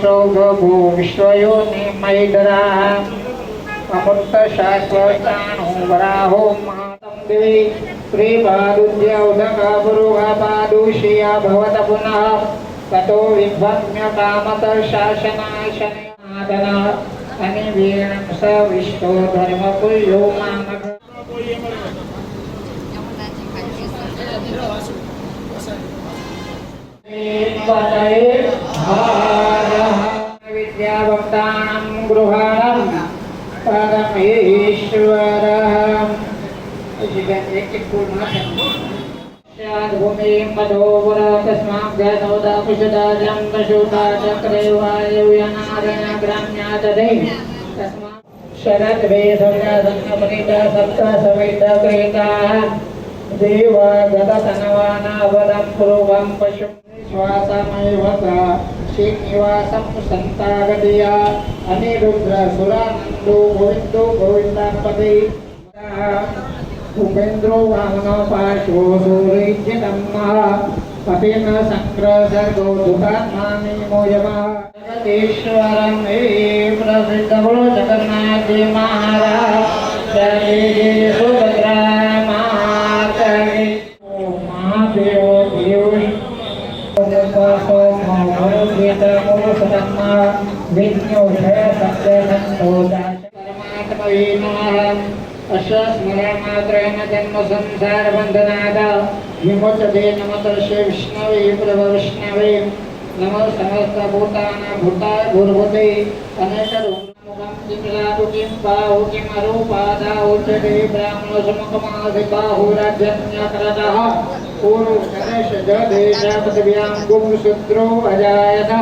सौभगो विश्वयोनिमैदराः अमृतशाश्वताणो वराहो महातम्बे श्रीपादुद्यौदकापुरुगापादुषिया भवत पुनः ततो विभ्रम्यकामतः शासनाशनमादनः अनिवीणं स विष्णो धर्मकुल्यो मानः विद्याभक्तानां गृहाणां परमेश्वरः भूमिं मधोवर तस्मात् ज्ञानोदाकुशदाजं पशुता चक्रे वायुयनारेण ग्राम्यादधे तस्मात् शरद्वे सव्यासन्नपरिता सप्त सविता क्रीताः देवा गततनवानावदं पूर्वं पशुं श्वासमेव श्रीनिवासं सन्तागतिया अनिरुद्रसुरानन्दो गोविन्दो गोविन्दापदे उपेन्द्रो वामनो पार्श्वो सूर्यज्ञतमः पतेन संक्रसर्गो दुःखात्मानि मोयमः जगदीश्वरं हे प्रसिद्धो जगन्नाथ महाराज जय जय सुभद्रा माता की महादेव देव स्मरणमात्रेण जन्म संसार बंधनाद विमुच्यते नमः श्री विष्णवे प्रभविष्णवे नमः समस्त भूतानां भूताय भूर्भुते अनेक रूपमुखं किमलादु किं बाहु किं अरूपादा उच्यते ब्राह्मणो समकमादि बाहुराजन्यकरतः पूर्व गणेश जदेश पृथिव्यां गुरुसूत्रो अजायत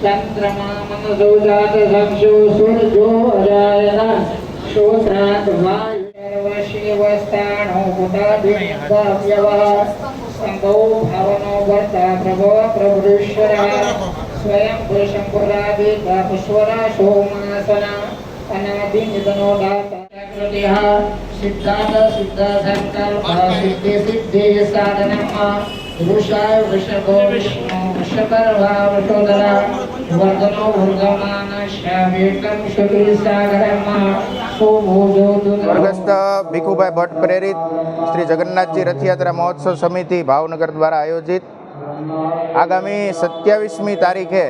चन्द्रमा मनसो जात संशो सूर्यो अजायत श्रोत्रात् वायुर्वशिवस्तानो पुताभिव्यवः संभो भावनो भर्ता प्रभो प्रभुश्वरः स्वयं पुरुषं पुरादिता पुष्वरा सोमासना अनादिनिधनो दाता कृतिः सिद्धार्थ सिद्ध संकल्प सिद्धि सिद्धि साधनः वृषाय वृषभो विष्णु वृषकर्वा वृषोदरा वर्धनो भुर्गमानश्यावेकं श्रुति सागरमः स्वर्गस्थ ભીખુભાઈ ભટ્ટ પ્રેરિત શ્રી જગન્નાથજી રથયાત્રા મહોત્સવ સમિતિ ભાવનગર દ્વારા આયોજિત આગામી 27મી તારીખે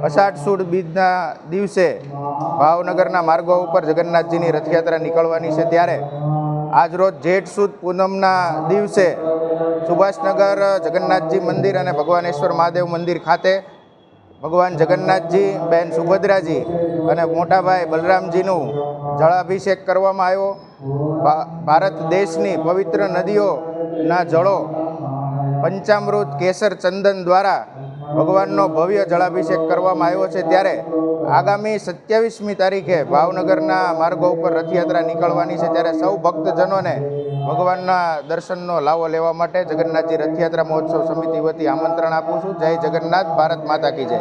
અષાઢ સુદ બીજના દિવસે ભાવનગરના માર્ગો ઉપર જગન્નાથજીની રથયાત્રા નીકળવાની છે ત્યારે આજરોજ જેઠ સુદ પૂનમના દિવસે સુભાષનગર જગન્નાથજી મંદિર અને ભગવાનેશ્વર મહાદેવ મંદિર ખાતે ભગવાન જગન્નાથજી બેન સુભદ્રાજી અને મોટાભાઈ બલરામજીનું જળાભિષેક કરવામાં આવ્યો. ભારત દેશની પવિત્ર નદીઓના જળો પંચામૃત કેસર ચંદન દ્વારા ભગવાનનો ભવ્ય જળાભિષેક કરવામાં આવ્યો છે ત્યારે આગામી 27મી તારીખે ભાવનગરના માર્ગો ઉપર રથયાત્રા નીકળવાની છે ત્યારે સૌ ભક્તજનોને ભગવાનના દર્શનનો લાવો લેવા માટે જગન્નાથજી રથયાત્રા મહોત્સવ સમિતિ વતી આમંત્રણ આપું છું. જય જગન્નાથ, ભારત માતા કી જય.